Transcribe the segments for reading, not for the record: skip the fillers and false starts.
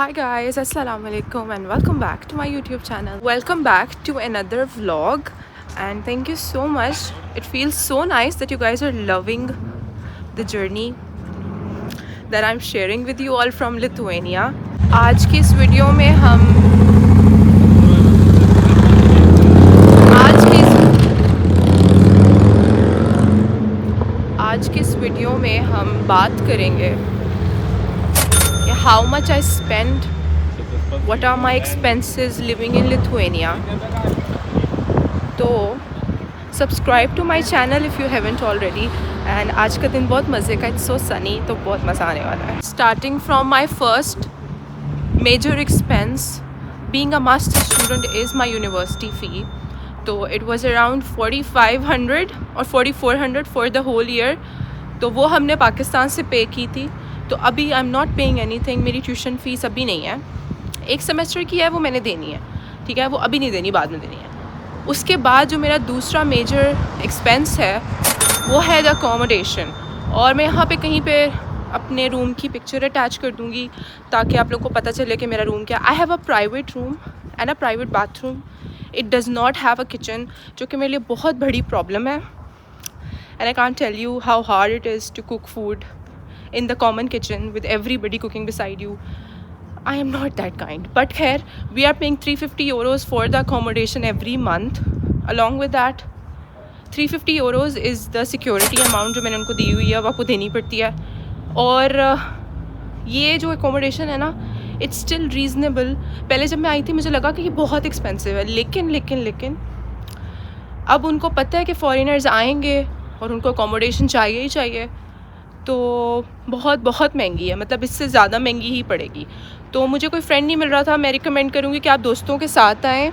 Hi guys, assalamu alaikum and welcome back to my YouTube channel. Welcome back to another vlog and thank you so much. It feels so nice that you guys are loving the journey that I'm sharing with you all from Lithuania. आज की इस video में हम आज की आज की इस वीडियो में हम बात करेंगे कि how much I spend, what are my expenses living in Lithuania. तो subscribe to my channel if you haven't already and आज का दिन बहुत मज़े का, इट्स सो सनी, तो बहुत मज़ा आने वाला है. Starting from my first major expense being a master student is my university fee. तो इट वाज अराउंड 4500 और 4400 फॉर द होल ईयर. तो वो हमने पाकिस्तान से पे की थी. तो अभी I am not paying anything. मेरी ट्यूशन फ़ीस अभी नहीं है, एक सेमेस्टर की है, वो मैंने देनी है, ठीक है, वो अभी नहीं देनी, बाद में देनी है. उसके बाद जो मेरा दूसरा मेजर एक्सपेंस है वो है द अकोमोडेशन. और मैं यहाँ पे कहीं पे अपने रूम की पिक्चर अटैच कर दूँगी ताकि आप लोग को पता चले कि मेरा रूम क्या. I have a private room and a private bathroom. It does not have a kitchen, जो कि मेरे लिए बहुत बड़ी प्रॉब्लम है. And I can't tell you how hard it is to cook food in the common kitchen with everybody cooking beside you. I am not that kind. But khair, we are paying 350 euros for the accommodation every month. Along with that, 350 euros is the security amount जो मैंने उनको दी हुई है, वो आपको देनी पड़ती है. और ये जो accommodation है ना, it's still reasonable. पहले जब मैं आई थी मुझे लगा कि ये बहुत expensive है, लेकिन अब उनको पता है कि foreigners आएंगे और उनको accommodation चाहिए ही चाहिए, तो बहुत महंगी है. मतलब इससे ज़्यादा महंगी ही पड़ेगी. तो मुझे कोई फ्रेंड नहीं मिल रहा था. मैं रिकमेंड करूँगी कि आप दोस्तों के साथ आएँ,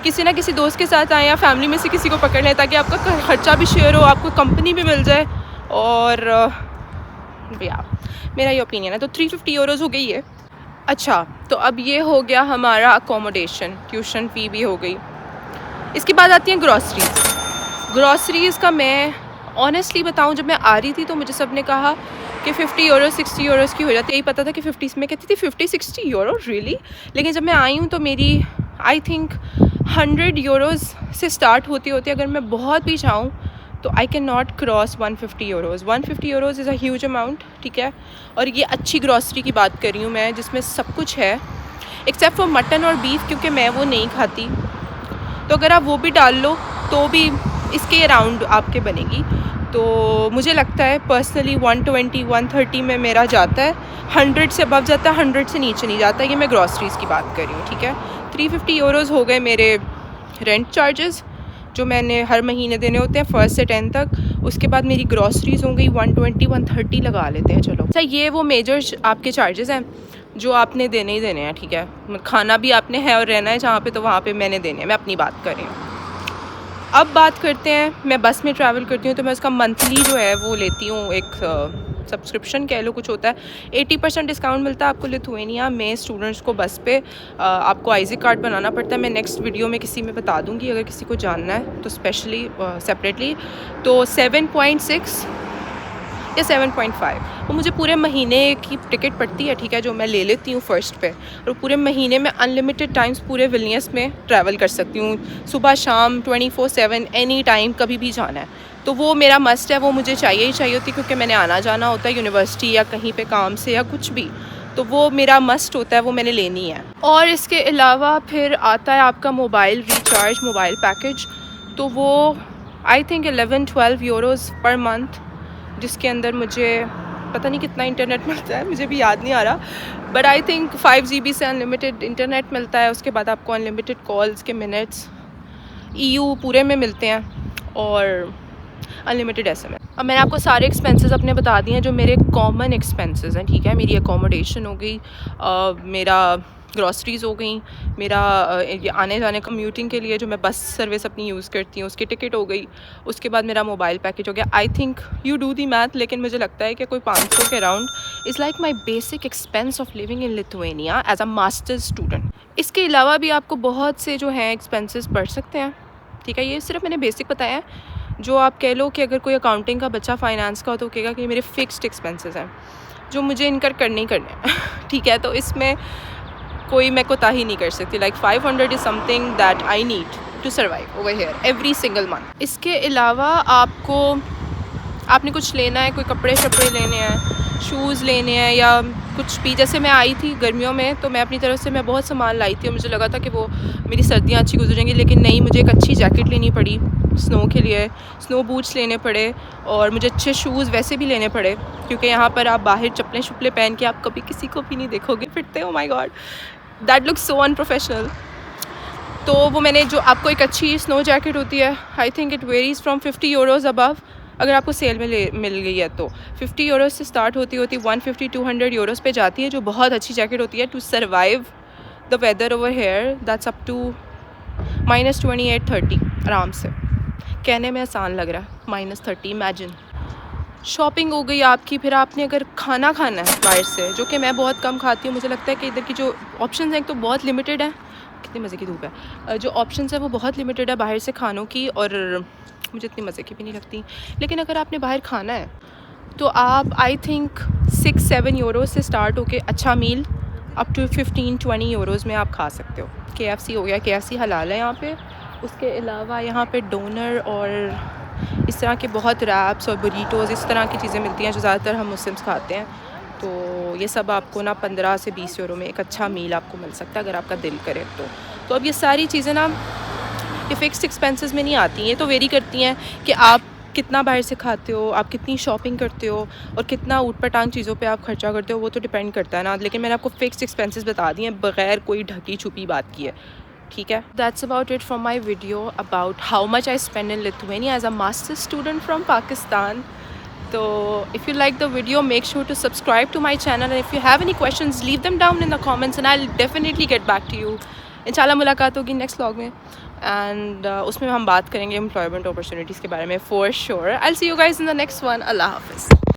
किसी ना किसी दोस्त के साथ आएँ या फैमिली में से किसी को पकड़ लें ताकि आपका खर्चा भी शेयर हो, आपको कंपनी भी मिल जाए. और भैया मेरा ये ओपिनियन है. तो 350 यूरोज़ हो गई है. अच्छा, तो अब ये हो गया हमारा अकोमोडेशन, ट्यूशन फ़ी भी हो गई. इसके बाद आती हैं ग्रॉसरीज़ का. मैं ऑनेस्टली बताऊं, जब मैं आ रही थी तो मुझे सब ने कहा कि 50 यूरो 60 यूरोज़ की हो जाती है. यही पता था कि 50 में कहती थी 50-60 यूरो रियली. लेकिन जब मैं आई हूँ तो मेरी आई थिंक 100 यूरोज़ से स्टार्ट होती अगर मैं बहुत भी चाहूँ तो I can not cross 150 euros. 150 euros is a huge amount, ठीक है. और ये अच्छी ग्रॉसरी की बात कर रही हूँ मैं, जिसमें सब कुछ है एक्सेप्ट फॉर मटन और बीफ, क्योंकि मैं वो नहीं खाती. तो अगर आप वो भी डाल लो तो भी इसके अराउंड आपके बनेगी. तो मुझे लगता है पर्सनली 120-130 में मेरा जाता है. 100 से अबव जाता है, 100 से नीचे नहीं जाता. ये मैं ग्रॉसरीज़ की बात कर रही हूँ, ठीक है. 350 यूरोज़ हो गए मेरे रेंट चार्जेस जो मैंने हर महीने देने होते हैं 1 से 10 तक. उसके बाद मेरी ग्रॉसरीज़ हो गई 120-130 लगा लेते हैं, चलो. अच्छा, ये वो मेजर आपके चार्जेस हैं जो आपने देने ही देने हैं, ठीक है. खाना भी आपने है और रहना है जहाँ पे, तो वहाँ पे मैंने देने हैं. मैं अपनी बात कर रही हूँ. अब बात करते हैं, मैं बस में ट्रैवल करती हूँ तो मैं उसका मंथली जो है वो लेती हूँ, एक सब्सक्रिप्शन कह लो, कुछ होता है. 80% डिस्काउंट मिलता है आपको लिथुआनिया में स्टूडेंट्स को बस पे. आपको आईजी कार्ड बनाना पड़ता है. मैं नेक्स्ट वीडियो में किसी में बता दूँगी अगर किसी को जानना है तो, स्पेशली सेपरेटली. तो 7.6 या 7.5 वो मुझे पूरे महीने की टिकट पड़ती है, ठीक है, जो मैं ले लेती हूँ फ़र्स्ट पे. और पूरे महीने में अनलिमिटेड टाइम्स पूरे विलियस में ट्रैवल कर सकती हूँ, सुबह शाम 24/7 एनी टाइम, कभी भी जाना है. तो वो मेरा मस्ट है, वो मुझे चाहिए ही चाहिए होती, क्योंकि मैंने आना जाना होता है यूनिवर्सिटी या कहीं पे काम से या कुछ भी. तो वो मेरा मस्ट होता है, वो मैंने लेनी है. और इसके अलावा फिर आता है आपका मोबाइल रिचार्ज, मोबाइल पैकेज. तो वो I think 11-12 euros per month, जिसके अंदर मुझे पता नहीं कितना इंटरनेट मिलता है, मुझे भी याद नहीं आ रहा. बट आई थिंक 5 GB से अनलिमिटेड इंटरनेट मिलता है. उसके बाद आपको अनलिमिटेड कॉल्स के मिनट्स EU पूरे में मिलते हैं और अनलिमिटेड SMS. अब मैंने आपको सारे एक्सपेंसेस अपने बता दिए हैं जो मेरे कॉमन एक्सपेंसेस हैं, ठीक है. मेरी अकोमोडेशन हो गई, मेरा ग्रॉसरीज़ हो गई, मेरा ये आने जाने कम्यूटिंग के लिए जो मैं बस सर्विस अपनी यूज़ करती हूँ उसकी टिकट हो गई. उसके बाद मेरा मोबाइल पैकेज हो गया. I think you do the math, लेकिन मुझे लगता है कि कोई 500 के around is like my basic expense of living in Lithuania as a masters student. इसके अलावा भी आपको बहुत से जो हैं एक्सपेंसेस बढ़ सकते हैं, ठीक है. ये सिर्फ मैंने बेसिक बताया है. जो आप कह लो कि अगर कोई अकाउंटिंग का बच्चा फाइनेंस का हो तो कहेगा कि मेरे फ़िक्स्ड एक्सपेंसेस हैं. जो मुझे इनकर करने ही करने हैं ठीक है, तो इसमें कोई मैं कोताही नहीं कर सकती। Like 500 is something that I need to survive over here every single month. इसके अलावा आपने कुछ लेना है, कोई कपड़े शपड़े लेने हैं, शूज़ लेने हैं या कुछ भी। जैसे मैं आई थी गर्मियों में तो मैं अपनी तरफ से मैं बहुत सामान लाई थी और मुझे लगा था कि वो मेरी सर्दियाँ अच्छी गुजरेंगी, लेकिन नहीं, मुझे एक अच्छी जैकेट लेनी पड़ी स्नो के लिए, स्नो बूट्स लेने पड़े और मुझे अच्छे शूज़ वैसे भी लेने पड़े, क्योंकि यहाँ पर आप बाहर चप्पलें शुप्पलें पहन के आप कभी किसी को भी नहीं देखोगे फिरते। Oh my God, that looks so unprofessional. तो वो मैंने, जो आपको एक अच्छी स्नो जैकेट होती है, I think it varies from 50 euros above, अगर आपको सेल में मिल गई है तो 50 यूरोज़ से स्टार्ट होती 150-200 यूरोज़ पे जाती है, जो बहुत अच्छी जैकेट होती है to survive the weather over here. That's up to -28-30 आराम से। कहने में आसान लग रहा है -30, इमेजिन। शॉपिंग हो गई आपकी, फिर आपने अगर खाना खाना है बाहर से, जो कि मैं बहुत कम खाती हूँ, मुझे लगता है कि इधर की जो ऑप्शन हैं तो बहुत लिमिटेड है। कितनी मज़े की धूप है। जो ऑप्शन है वो बहुत लिमिटेड है बाहर से खानों की, और मुझे इतनी मज़े की भी नहीं लगती। लेकिन अगर आपने बाहर खाना है तो आप आई थिंक 6-7 यूरो से स्टार्ट होके अच्छा मील अप टू 15-20 यूरोज़ में आप खा सकते हो। KFC हो गया, KFC हलाल है यहाँ पे। उसके अलावा यहाँ पे डोनर और इस तरह के बहुत रैप्स और बुरीटोज़, इस तरह की चीज़ें मिलती हैं जो ज़्यादातर हम मुस्लिम्स खाते हैं। तो ये सब आपको ना 15 से 20 यूरो में एक अच्छा मील आपको मिल सकता है अगर आपका दिल करे तो अब ये सारी चीज़ें ना ये फ़िक्स्ड एक्सपेंसेस में नहीं आती, ये तो वेरी करती हैं कि आप कितना बाहर से खाते हो, आप कितनी शॉपिंग करते हो और कितना ऊट पटांग चीज़ों पे आप खर्चा करते हो, वो तो डिपेंड करता है ना। लेकिन मैंने आपको फ़िक्स्ड एक्सपेंसेस बता दिए हैं बग़ैर कोई ढकी छुपी बात की है, ठीक है। That's about it from my video about how much I spend in Lithuania as a master student from Pakistan. So if you like the video, make sure to subscribe to my channel, and if you have any questions, leave them down in the comments and I'll definitely get back to you. इंशाल्लाह मुलाकात होगी next vlog में, and उसमें हम बात करेंगे employment opportunities के बारे में for sure. I will see you guys in the next one. Allah हाफिज़।